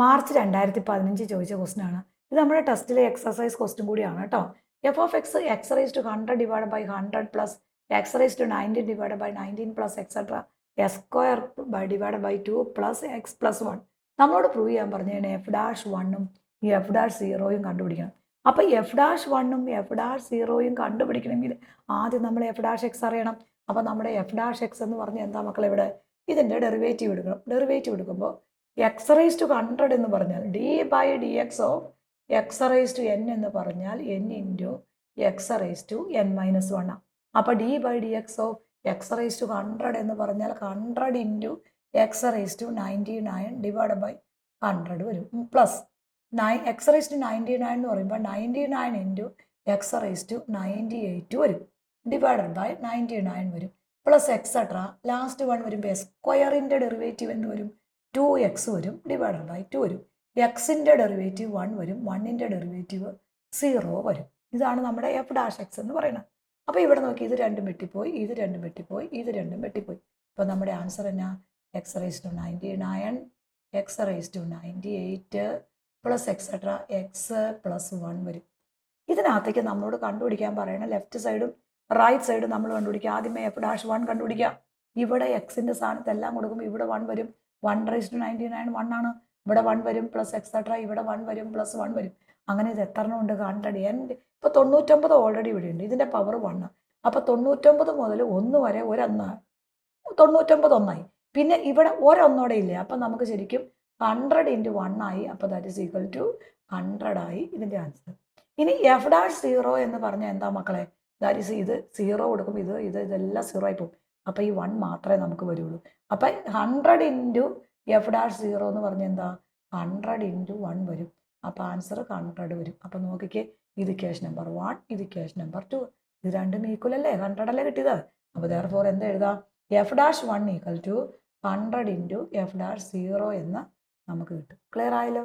March 2015 ചോദിച്ച question ആണ്. ഇത് നമ്മുടെ ടെസ്റ്റിലെ എക്സസൈസ് ക്വസ്റ്റൻ കൂടിയാണ് കേട്ടോ. F of X X raised to 100 divide by 100 plus X raised to 19 divide by 19 plus etcetera S square divide by 2 plus X plus 1. നമ്മളോട് prove ചെയ്യാൻ പറഞ്ഞതിന് F dash വണ്ണും ഈ എഫ് ഡാഷ് സീറോയും കണ്ടുപിടിക്കണം. അപ്പോൾ എഫ് ഡാഷ് വണ്ണും എഫ് ഡാഷ് സീറോയും കണ്ടുപിടിക്കണമെങ്കിൽ ആദ്യം നമ്മൾ എഫ് ഡാഷ് എക്സ് അറിയണം. അപ്പോൾ നമ്മുടെ എഫ് ഡാഷ് എക്സ് എന്ന് പറഞ്ഞാൽ എന്താ മക്കളെ, ഇവിടെ ഇതിൻ്റെ ഡെറിവേറ്റീവ് എടുക്കണം. ഡെറിവേറ്റീവ് എടുക്കുമ്പോൾ എക്സ് റേസ് ടു 100 എന്ന് പറഞ്ഞാൽ D by D X of X raised to N എന്ന് പറഞ്ഞാൽ N into X raised to N minus 1 ആണ്. അപ്പോൾ D by D X of X raised to 100 എന്ന് പറഞ്ഞാൽ 100 into X raised to 99 divide by 100 വരും. Plus X raised to 99 എന്ന് പറയുമ്പോൾ 99 into X raised to 98 വരും. ഡിവൈഡഡ് ബൈ 99 വരും. Plus etcetera last 1 വരുമ്പോൾ സ്ക്വയറിൻ്റെ ഡെറിവേറ്റീവ് എന്ന് വരും 2x വരും. ഡിവൈഡഡ് ബൈ 2 വരും. എക്സിൻ്റെ ഡെറിവേറ്റീവ് 1 വരും. 1ൻ്റെ ഡെറിവേറ്റീവ് 0 വരും. ഇതാണ് നമ്മുടെ എഫ് ഡാഷ് എക്സ് എന്ന് പറയുന്നത്. അപ്പോൾ ഇവിടെ നോക്കി, ഇത് രണ്ടും വെട്ടിപ്പോയി, ഇത് രണ്ടും വെട്ടിപ്പോയി, ഇത് രണ്ടും വെട്ടിപ്പോയി. അപ്പോൾ നമ്മുടെ ആൻസർ എന്നാ, X raised to 99 X raised to 98 plus etcetera X plus 1 വരും. ഇതിനകത്തേക്ക് നമ്മളോട് കണ്ടുപിടിക്കാൻ പറയണം ലെഫ്റ്റ് സൈഡും റൈറ്റ് സൈഡും നമ്മൾ കണ്ടുപിടിക്കുക. ആദ്യമേ എഫ് ഡാഷ് 1 കണ്ടുപിടിക്കുക. ഇവിടെ എക്സിൻ്റെ സ്ഥാനത്ത് എല്ലാം കൊടുക്കുമ്പോൾ ഇവിടെ 1 വരും. 1 റേസ് ടു 99 1 ആണ്. ഇവിടെ 1 വരും പ്ലസ് എക്സെട്ര ഇവിടെ 1 വരും പ്ലസ് 1 വരും. അങ്ങനെ ഇത് എത്ര എണ്ണം ഉണ്ട്, 100. ഇപ്പോൾ 99 ഓൾറെഡി ഇവിടെ ഉണ്ട്. ഇതിൻ്റെ പവർ 1. അപ്പോൾ 99 മുതൽ 1 വരെ ഒരെണ്ണം 99 ഒന്നായി. പിന്നെ ഇവിടെ ഒരൊന്നോടെ ഇല്ലേ, അപ്പം നമുക്ക് ശരിക്കും 100 ഇൻറ്റു 1 ആയി. അപ്പോൾ ദാറ്റ് ഈസ് ഈക്വൽ ടു 100 ആയി ഇതിൻ്റെ ആൻസർ. ഇനി എഫ് ഡാഷ് 0 എന്ന് പറഞ്ഞാൽ എന്താ മക്കളെ, ദാറ്റ് ഈസ് ഇത് 0 കൊടുക്കും, ഇതെല്ലാം 0 ആയി പോകും. അപ്പോൾ ഈ 1 മാത്രമേ നമുക്ക് വരുള്ളൂ. അപ്പം 100 ഇൻറ്റു എഫ് ഡാഷ് 0 എന്ന് പറഞ്ഞാൽ എന്താ, 100 ഇൻറ്റു 1 വരും. അപ്പോൾ ആൻസർ 100 വരും. അപ്പോൾ നോക്കിക്കേ, ഇത് കേസ് നമ്പർ 1, ഇത് കേസ് നമ്പർ 2. ഇത് രണ്ടും ഈക്വൽ അല്ലേ, 100 അല്ലേ കിട്ടിയത്. അപ്പോൾ therefore എന്താ എഴുതാം, F dash 1 equal to 100 into F dash 0 എന്ന് നമുക്ക് കിട്ടും. ക്ലിയർ ആയല്ലോ.